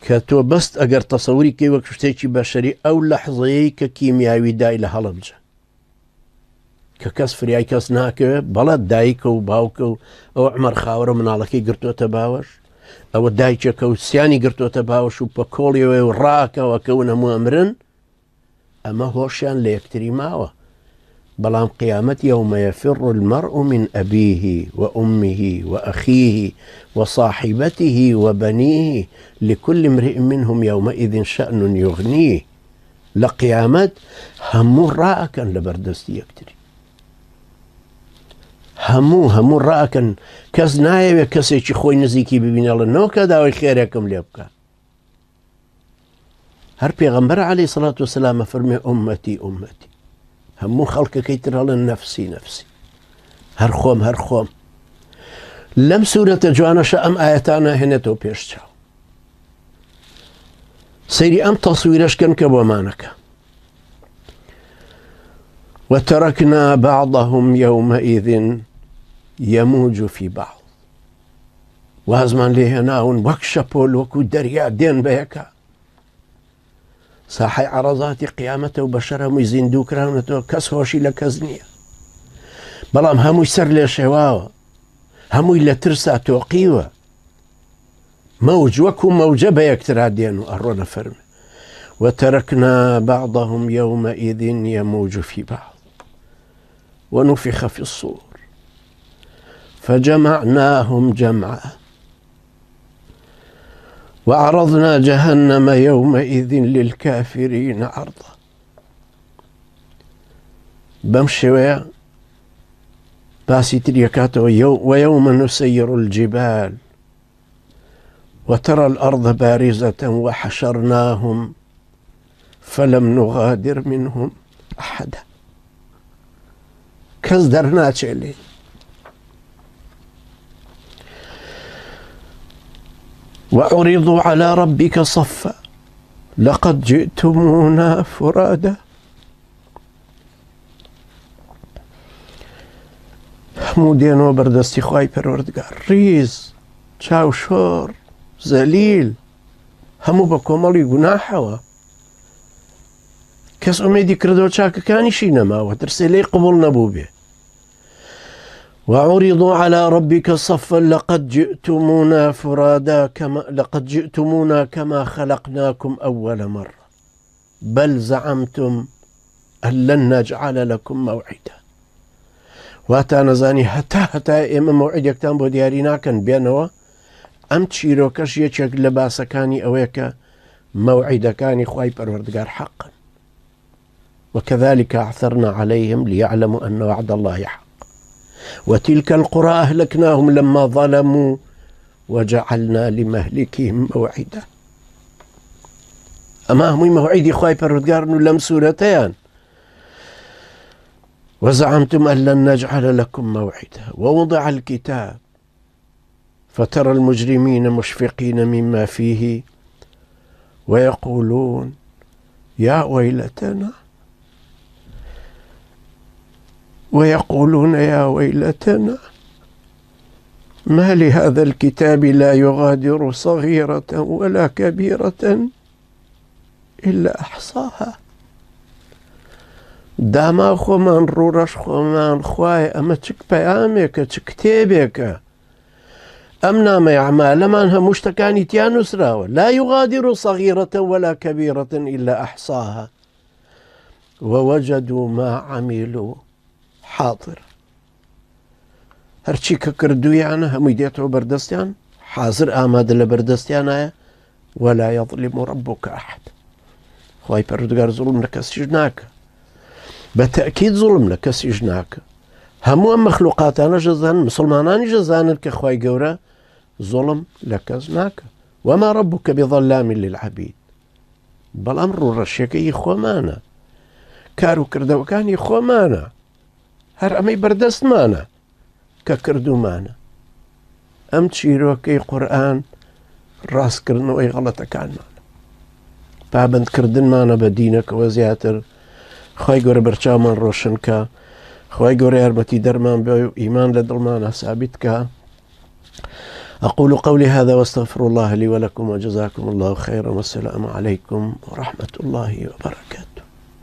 کە تۆ بەست ئەگەر تەسەوری کەی وەک شتێکی بەشەری ئەو لەحظەیەی کە کیمیاوی دای لە هەڵەبجە کە کەس فریای کەس ناکەوێت بەڵێ دایکە و باوکە و ئەو عمەر خاوەڕە مناڵەکەی گرتوۆتە باوەش ئەوە دایکێکە و سیانی گرتوۆتە باوەش و پە کۆڵیەوە و ڕاکەوە کەون هەموو ئەمرن ئەمە هۆشیان لە یەکتری ماوە بەڵام قیامەت یەومە یەفر المەرء من ئەبیه وأمه وأخيه وصاحبته وبنيه لكل امرئ منهم يومئذ شأن يغنيه لە قیامەت هەموو ڕائەکەن لە بەردەستی یەکتری هەموو ڕائەکەن کەس نایەوێت کەسێکی خۆی نزیکی ببینێڵە نەوەکە داوای خێرێکم لێ بکە هەر پێغەمبەر عەلەیهی سەڵات وەسەلام فەرمێ ئومەتی ئومەتی هەموو خەڵکەکەی تر هەڵێن نەفسی نەفسی هەر خۆم لەم سوورەتە جوانەشە ئەم ئایەتانە هێنێتەوە پێش چاو سەیری ئەم تەسویرەشکەن کە بۆمانەکە وتركنا بعضهم يومئذ يموج في بعض وازمان لێ هێناون وەک شەپۆل وەکو دەریا دێن بەیەکە ساحەی عەرەزاتی قیامەتە و بەشەر هەمووی زیندوو کراونەتەوە کەس هۆشی لە کەس نییە بەڵام هەمووی سەر لێ شێواوە هەمووی لە ترسا تۆقیوە مەوج وەکو مەوجە بە یەکترا دێن و ئەڕۆنە فەرمێ وتركنا بعضهم يومئذ يموج في بعض ونفخ في الصور فجمعناهم جمعا وعرضنا جهنم يومئذ للكافرين عرضا بمشي باسی تریەکاتەوە ويوم نسير الجبال وترى الأرض بارزة وحشرناهم فلم نغادر منهم أحدا کەس دەرناچێ لێ وعرضوا على ربك صفا لقد جئتمونا فرادا هەموو دێنەوە بەردەستی خوای پەروەردگار ڕیز چاوشۆڕ زەلیل هەموو بە کۆمەڵی گوناحەوە کەس ئومێدی کردەوە چاکەکانیشی نەماوە ترسێ لێی قبوڵ نەبوو بێ وعرضوا على ربك صفا لقد جئتمونا فرادا لقد جئتمونا كما خلقناكم أول مرة بل زعمتم أن لن نجعل لكم موعدا واتا نزانی هەتا ئێمە مەوعیدێکتان بۆ دیاری ناکەن بێنەوە ئەم چیرۆکەش یەکێک لە باسەکانی ئەوەیە کە مەوعیدەکانی خوای پەروەردگار حەقن وكذلك أعثرنا عليهم ليعلموا أن وعد الله حق وتلك القرى أهلكناهم لما ظلموا وجعلنا لمهلكهم موعدا أما هم موعدي خوای پەروەردگار لەم سوورەتەیان وزعمتم أن لن نجعل لكم موعدا ووضع الكتاب فترى المجرمين مشفقين مما فيه ويقولون يا ويلتنا ما لهذا الكتاب لا يغادر صغيرة ولا كبيرة إلا أحصاها داما خۆمان ڕوڕەش خۆمان خوای ئەمە چ پەیامێکە چ کتێبێکە ئەم نامەی ئەعمالەمان هەموو شتەکانی تیا نووسراوە لا يغادر صغيرة ولا كبيرة إلا أحصاها ووجدوا ما عملوا حاضر هەرچی کە کردویانە هەمووی دێتەوە بەردەستیان حاضر ئامادە لە بەردەستیانایە ولا يظلم ربك أحد خوای پەروەردگار زوڵم لە کەسیش ناکە بەتەکید زوڵم لە کەسیش ناکە هەموو ئەم مەخلوقاتانە ژەزان مسلمانانی ژەزانن کە خوای گەورە زوڵم لە کەس ناکە وما ربك بظلام للعبيد بەڵام ڕوڕەشیەکەی خۆمانە کار و کردەوەکانی خۆمانە هەر ئەمەی بەردەستمانە کە کردومانە ئەم چیرۆکەی قورئان ڕاستکردنەوەی غەڵەتەکانمانە پابەندکردنمانە بە دینەکەوە زیاتر خوای گەورە بەرچاومان ڕۆشن کە خوای گەورە یارمەتی دەرمان بێ و ئیمان لە دڵمانە سابیت کە أقول قولي هذا واستغفر الله لي ولكم، وجزاكم الله خيرا، والسلام عليكم ورحمة الله وبركاته.